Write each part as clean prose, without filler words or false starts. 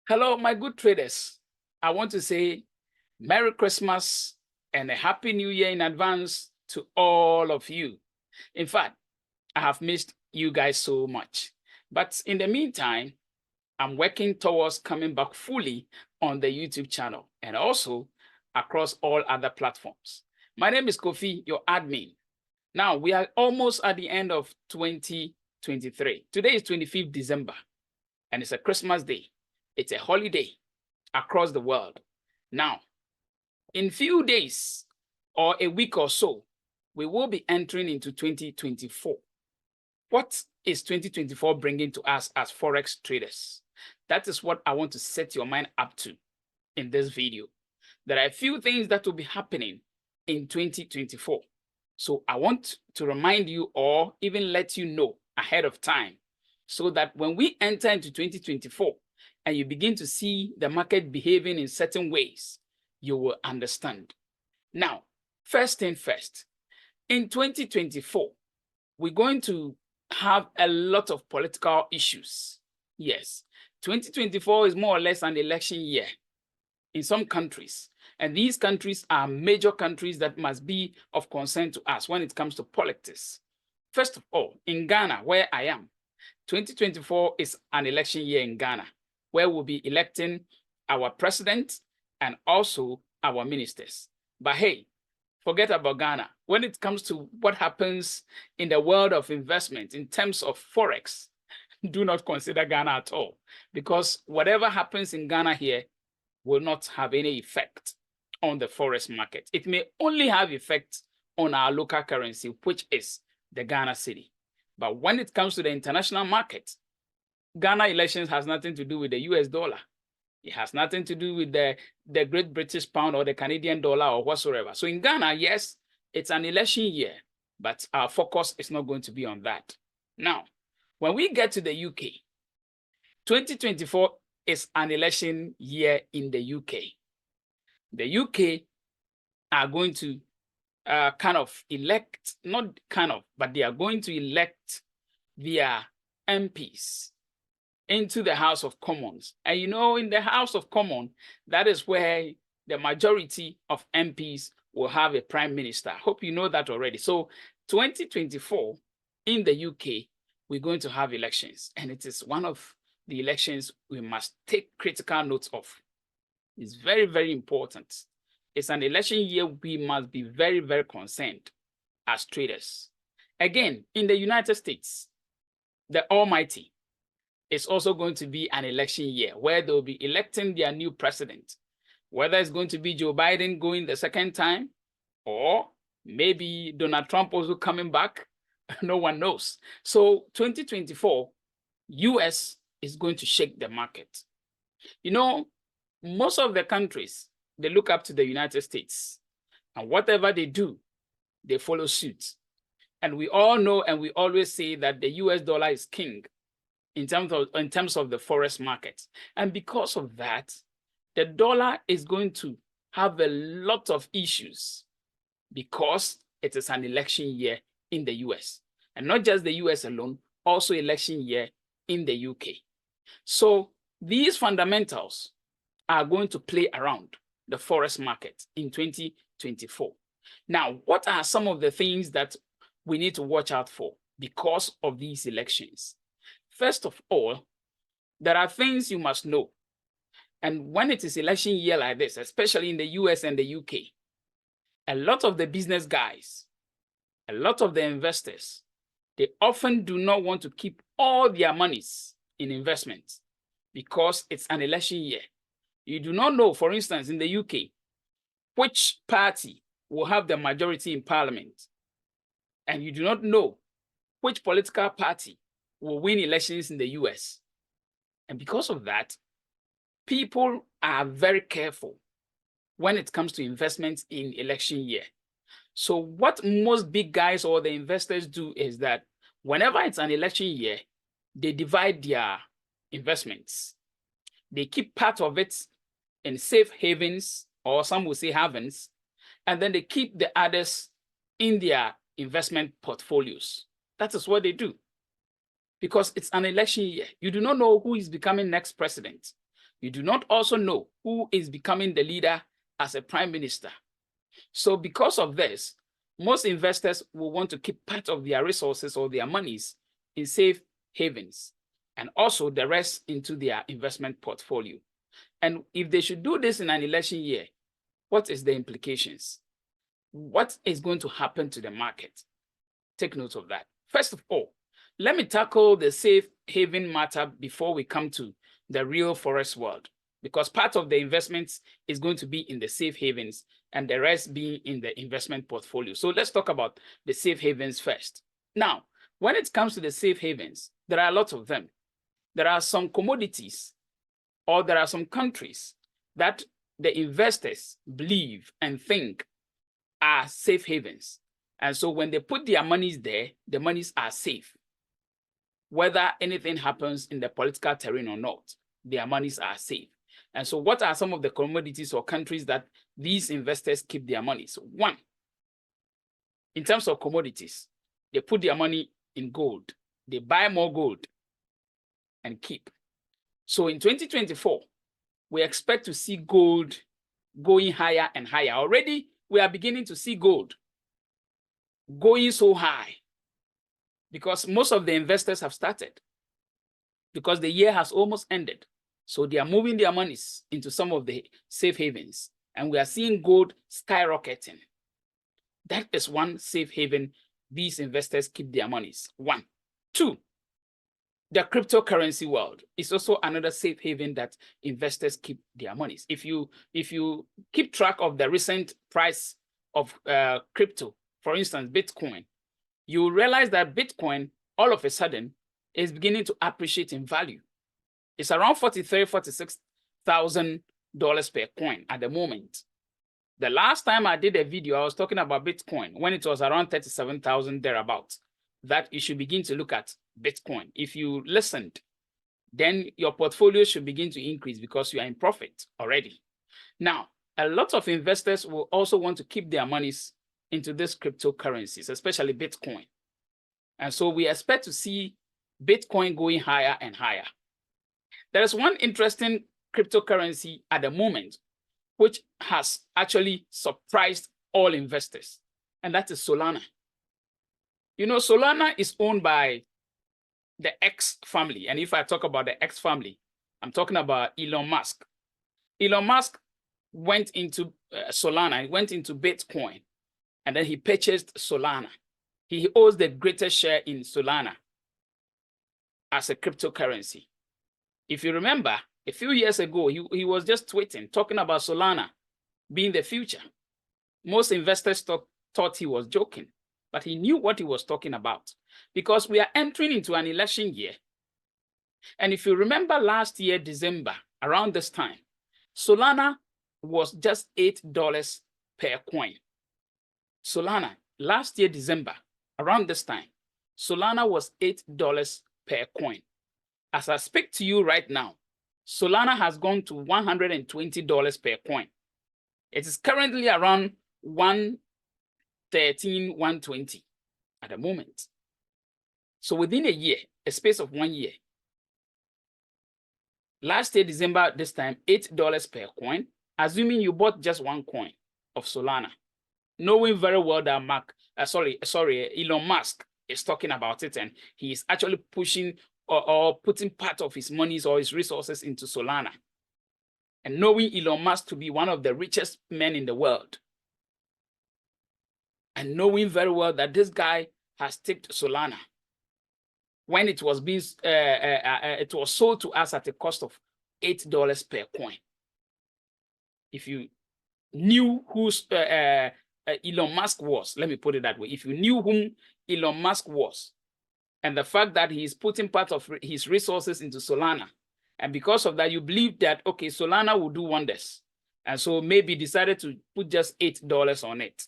Hello, my good traders. I want to say Merry Christmas and a Happy New Year in advance to all of you. In fact, I have missed you guys so much. But in the meantime, I'm working towards coming back fully on the YouTube channel and also across all other platforms. My name is Kofi, your admin. Now, we are almost at the end of 2023. Today is 25th December, and it's a Christmas day. It's a holiday across the world. Now, in few days or a week or so, we will be entering into 2024. What is 2024 bringing to us as Forex traders? That is what I want to set your mind up to in this video. There are a few things that will be happening in 2024. So I want to remind you or even let you know ahead of time so that when we enter into 2024, and you begin to see the market behaving in certain ways, you will understand. Now, first thing first, in 2024, we're going to have a lot of political issues. Yes, 2024 is more or less an election year in some countries. And these countries are major countries that must be of concern to us when it comes to politics. First of all, in Ghana, where I am, 2024 is an election year in Ghana, where we'll be electing our president and also our ministers. But hey, forget about Ghana. When it comes to what happens in the world of investment in terms of Forex, do not consider Ghana at all, because whatever happens in Ghana here will not have any effect on the Forex market. It may only have effect on our local currency, which is the Ghana cedi. But when it comes to the international market, Ghana elections has nothing to do with the US dollar. It has nothing to do with the Great British pound or the Canadian dollar or whatsoever. So in Ghana, yes, it's an election year, but our focus is not going to be on that. Now, when we get to the UK, 2024 is an election year in the UK. The UK are going to elect, not kind of, but they are going to elect their MPs into the House of Commons. And you know, in the House of Commons, that is where the majority of MPs will have a prime minister. Hope you know that already. So 2024 in the UK, we're going to have elections. And it is one of the elections we must take critical note of. It's very, very important. It's an election year we must be very, very concerned as traders. Again, in the United States, the Almighty, it's also going to be an election year where they'll be electing their new president. Whether it's going to be Joe Biden going the second time or maybe Donald Trump also coming back, no one knows. So 2024, US is going to shake the market. You know, most of the countries, they look up to the United States, and whatever they do, they follow suit. And we all know and we always say that the US dollar is king in terms of the Forex market. And because of that, the dollar is going to have a lot of issues because it is an election year in the US. And not just the US alone, also election year in the UK. So these fundamentals are going to play around the Forex market in 2024. Now, what are some of the things that we need to watch out for because of these elections? First of all, there are things you must know. And when it is election year like this, especially in the US and the UK, a lot of the business guys, a lot of the investors, they often do not want to keep all their monies in investments because it's an election year. You do not know, for instance, in the UK, which party will have the majority in parliament. And you do not know which political party will win elections in the US. And because of that, people are very careful when it comes to investments in election year. So what most big guys or the investors do is that whenever it's an election year, they divide their investments. They keep part of it in safe havens, or some will say havens, and then they keep the others in their investment portfolios. That is what they do. Because it's an election year. You do not know who is becoming next president. You do not also know who is becoming the leader as a prime minister. So because of this, most investors will want to keep part of their resources or their monies in safe havens, and also the rest into their investment portfolio. And if they should do this in an election year, what is the implications? What is going to happen to the market? Take note of that. First of all, let me tackle the safe haven matter before we come to the real Forex world, because part of the investments is going to be in the safe havens and the rest being in the investment portfolio. So let's talk about the safe havens first. Now, when it comes to the safe havens, there are a lot of them. There are some commodities, or there are some countries that the investors believe and think are safe havens. And so when they put their monies there, the monies are safe. Whether anything happens in the political terrain or not, their monies are safe. And so what are some of the commodities or countries that these investors keep their money? So one, in terms of commodities, they put their money in gold. They buy more gold and keep. So in 2024, we expect to see gold going higher and higher. Already, we are beginning to see gold going so high because most of the investors have started, because the year has almost ended. So they are moving their monies into some of the safe havens, and we are seeing gold skyrocketing. That is one safe haven these investors keep their monies. One. Two, the cryptocurrency world is also another safe haven that investors keep their monies. If you keep track of the recent price of crypto, for instance, Bitcoin, you realize that Bitcoin all of a sudden is beginning to appreciate in value. It's around $43,000, $46,000 per coin at the moment. The last time I did a video, I was talking about Bitcoin when it was around 37,000 thereabouts, that you should begin to look at Bitcoin. If you listened, then your portfolio should begin to increase because you are in profit already. Now, a lot of investors will also want to keep their monies into these cryptocurrencies, especially Bitcoin. And so we expect to see Bitcoin going higher and higher. There is one interesting cryptocurrency at the moment, which has actually surprised all investors, and that is Solana. You know, Solana is owned by the X family. And if I talk about the X family, I'm talking about Elon Musk. Elon Musk went into Solana, he went into Bitcoin, and then he purchased Solana. He owns the greatest share in Solana as a cryptocurrency. If you remember, a few years ago, he was just tweeting, talking about Solana being the future. Most investors thought he was joking, but he knew what he was talking about, because we are entering into an election year. And if you remember last year, December, around this time, Solana was just $8 per coin. Solana, last year, December, around this time, Solana was $8 per coin. As I speak to you right now, Solana has gone to $120 per coin. It is currently around $113, $120 at the moment. So within a year, a space of 1 year, last year, December, this time, $8 per coin, assuming you bought just one coin of Solana, knowing very well that Elon Musk is talking about it, and he is actually pushing or putting part of his monies or his resources into Solana. And knowing Elon Musk to be one of the richest men in the world, and knowing very well that this guy has tipped Solana when it was being it was sold to us at a cost of $8 per coin. If you knew who Elon Musk was, let me put it that way, if you knew whom Elon Musk was, and the fact that he is putting part of his resources into Solana, and because of that, you believe that, okay, Solana will do wonders, and so maybe decided to put just $8 on it.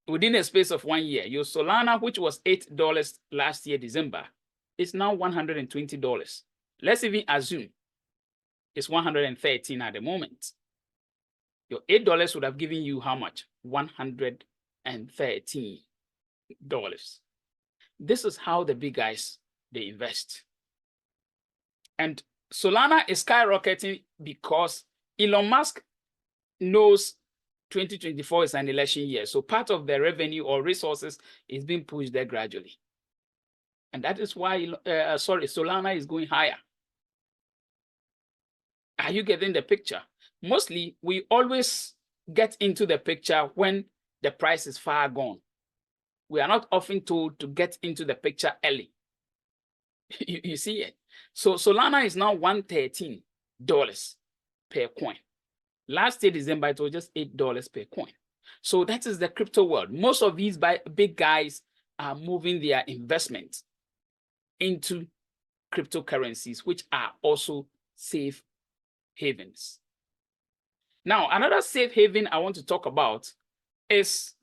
Within a space of 1 year, your Solana, which was $8 last year, December, is now $120. Let's even assume it's $113 at the moment. Your $8 would have given you how much? $113. This is how the big guys, they invest. And Solana is skyrocketing because Elon Musk knows 2024 is an election year. So part of the revenue or resources is being pushed there gradually. And that is why, Solana is going higher. Are you getting the picture? Mostly, we always get into the picture when the price is far gone. We are not often told to get into the picture early. You see it? So Solana is now $113 per coin. Last year, December, it was just $8 per coin. So that is the crypto world. Most of these big guys are moving their investment into cryptocurrencies, which are also safe havens. Now, another safe haven I want to talk about is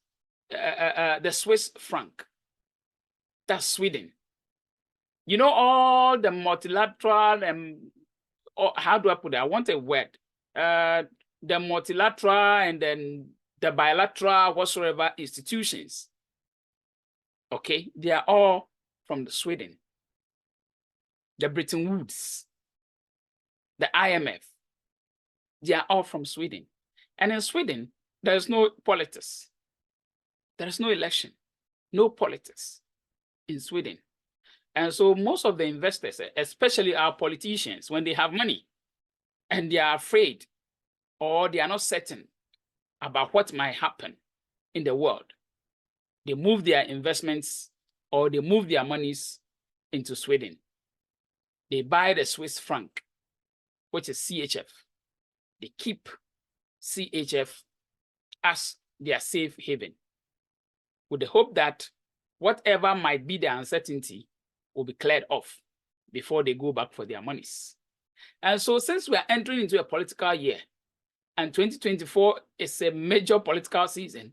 the Swiss franc. That's Sweden. You know, all the multilateral, how do I put it? I want a word. The multilateral and then the bilateral whatsoever institutions, okay, they are all from Sweden. The Bretton Woods, the IMF, they are all from Sweden. And in Sweden, there is no politics. There is no election, no politics in Sweden. And so most of the investors, especially our politicians, when they have money and they are afraid or they are not certain about what might happen in the world, they move their investments or they move their monies into Sweden. They buy the Swiss franc, which is CHF. They keep CHF as their safe haven, with the hope that whatever might be the uncertainty will be cleared off before they go back for their monies. And so since we are entering into a political year, and 2024 is a major political season,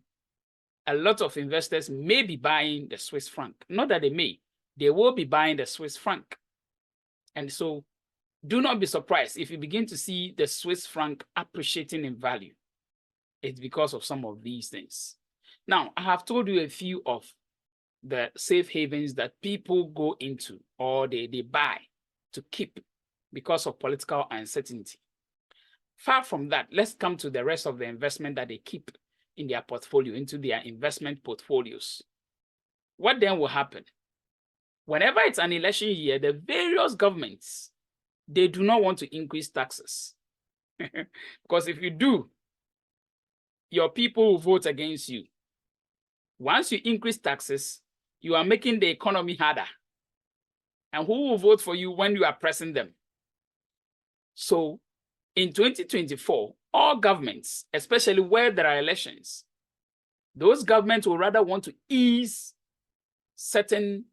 a lot of investors may be buying the Swiss franc. Not that they may, they will be buying the Swiss franc. And so do not be surprised if you begin to see the Swiss franc appreciating in value. It's because of some of these things. Now, I have told you a few of the safe havens that people go into or they buy to keep because of political uncertainty. Far from that, let's come to the rest of the investment that they keep in their portfolio, into their investment portfolios. What then will happen? Whenever it's an election year, the various governments, they do not want to increase taxes. Because if you do, your people will vote against you. Once you increase taxes, you are making the economy harder. And who will vote for you when you are pressing them? So in 2024, all governments, especially where there are elections, those governments will rather want to ease certain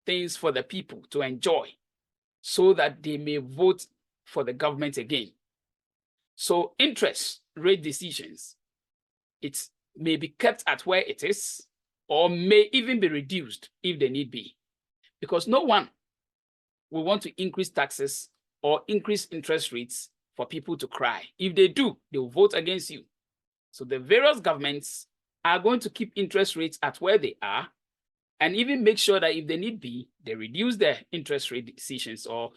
things for the people to enjoy so that they may vote for the government again. So interest rate decisions, it may be kept at where it is or may even be reduced if they need be, because no one will want to increase taxes or increase interest rates for people to cry. If they do, they will vote against you. So the various governments are going to keep interest rates at where they are and even make sure that if they need be, they reduce their interest rate decisions or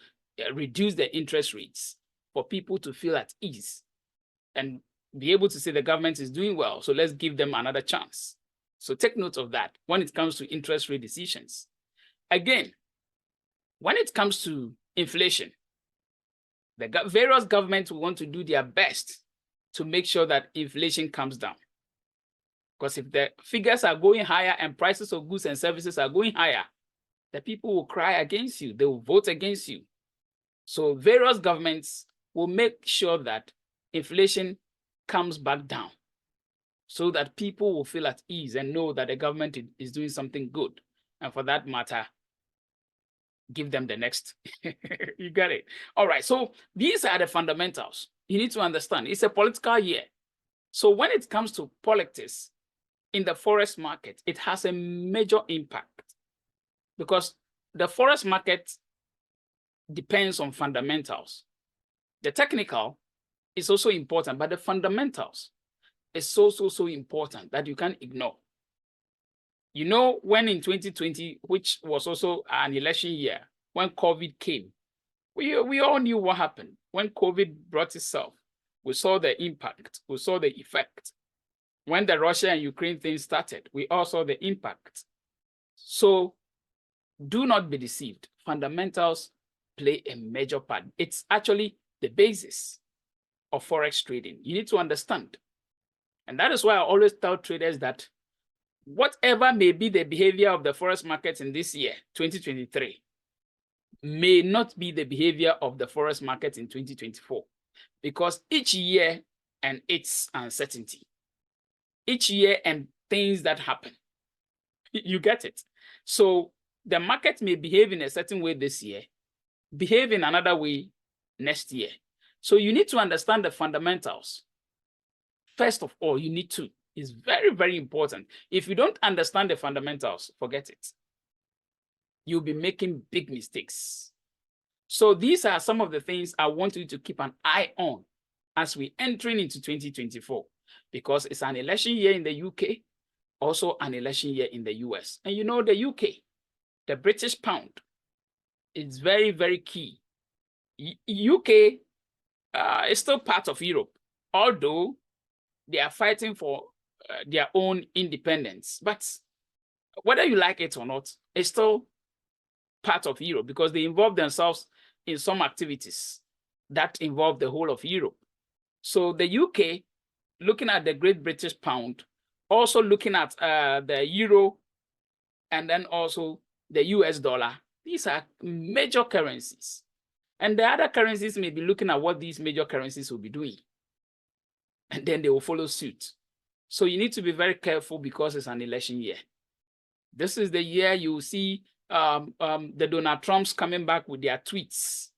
reduce their interest rates for people to feel at ease and be able to say the government is doing well, so let's give them another chance. So take note of that when it comes to interest rate decisions. Again, when it comes to inflation, the various governments will want to do their best to make sure that inflation comes down. Because if the figures are going higher and prices of goods and services are going higher, the people will cry against you. They will vote against you. So various governments will make sure that inflation comes back down so that people will feel at ease and know that the government is doing something good. And for that matter, give them the next. You got it. All right. So these are the fundamentals. You need to understand it's a political year. So when it comes to politics in the forex market, it has a major impact because the forex market depends on fundamentals. The technical is also important, but the fundamentals is so important that you can't ignore. You know, when in 2020, which was also an election year, when COVID came, We all knew what happened when COVID brought itself. We saw the impact. We saw the effect. When the Russia and Ukraine thing started, we all saw the impact. So do not be deceived. Fundamentals play a major part. It's actually the basis of Forex trading. You need to understand. And that is why I always tell traders that whatever may be the behavior of the Forex markets in this year, 2023, may not be the behavior of the Forex market in 2024, because each year and its uncertainty, each year and things that happen, you get it. So the market may behave in a certain way this year, behave in another way next year. So you need to understand the fundamentals. First of all, you need to. It's very, very important. If you don't understand the fundamentals, forget it. You'll be making big mistakes. So these are some of the things I want you to keep an eye on as we entering into 2024, because it's an election year in the UK, also an election year in the US. And you know, the UK, the British pound, is very, very key. UK is still part of Europe, although they are fighting for their own independence. But whether you like it or not, it's still part of Europe, because they involve themselves in some activities that involve the whole of Europe. So the UK, looking at the Great British Pound, also looking at the Euro, and then also the US dollar, these are major currencies. And the other currencies may be looking at what these major currencies will be doing, and then they will follow suit. So you need to be very careful, because it's an election year. This is the year you will see the Donald Trumps coming back with their tweets.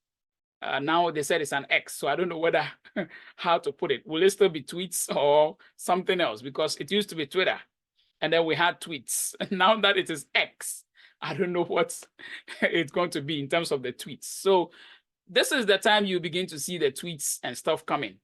Now they said it's an X, so I don't know whether how to put it. Will it still be tweets or something else? Because it used to be Twitter, and then we had tweets. Now that it is X, I don't know what it's going to be in terms of the tweets. So this is the time you begin to see the tweets and stuff coming.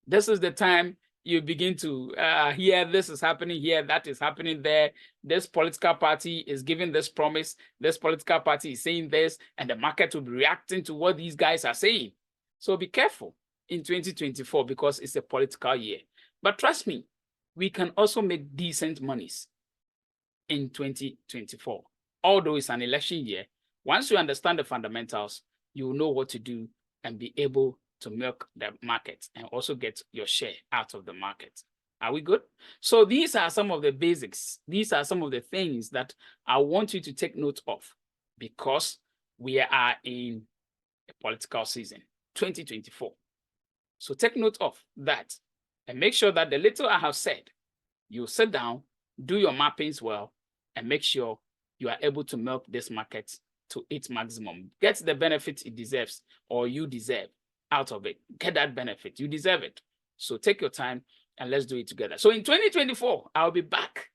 This is the time you begin to hear this is happening here, that is happening there. This political party is giving this promise. This political party is saying this, and the market will be reacting to what these guys are saying. So be careful in 2024, because it's a political year. But trust me, we can also make decent monies in 2024. Although it's an election year, once you understand the fundamentals, you will know what to do and be able to milk the market and also get your share out of the market. Are we good? So these are some of the basics. These are some of the things that I want you to take note of, because we are in a political season, 2024. So take note of that and make sure that the little I have said, you sit down, do your mappings well, and make sure you are able to milk this market to its maximum. Get the benefit it deserves, or you deserve out of it. Get that benefit. You deserve it. So take your time and let's do it together. So in 2024, I'll be back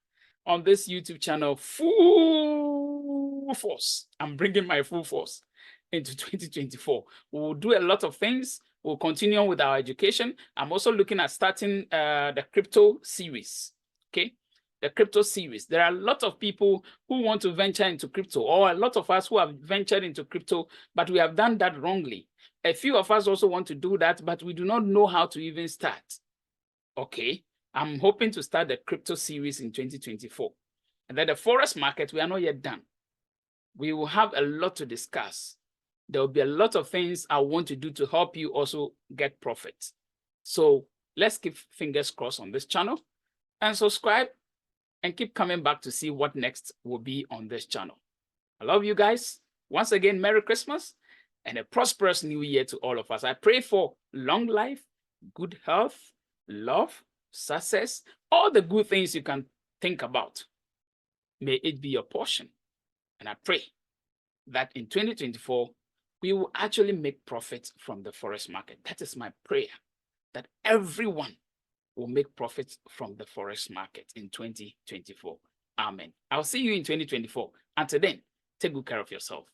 on this YouTube channel full force. I'm bringing my full force into 2024. We'll do a lot of things. We'll continue on with our education. I'm also looking at starting the crypto series. Okay, the crypto series. There are a lot of people who want to venture into crypto, or a lot of us who have ventured into crypto, but we have done that wrongly. A few of us also want to do that, but we do not know how to even start. Okay, I'm hoping to start the crypto series in 2024. And then the Forex market, we are not yet done. We will have a lot to discuss. There will be a lot of things I want to do to help you also get profit. So let's keep fingers crossed on this channel and subscribe and keep coming back to see what next will be on this channel. I love you guys. Once again, Merry Christmas and a prosperous new year to all of us. I pray for long life, good health, love, success, all the good things you can think about. May it be your portion. And I pray that in 2024, we will actually make profit from the Forex market. That is my prayer, that everyone will make profit from the Forex market in 2024. Amen. I'll see you in 2024. Until then, take good care of yourself.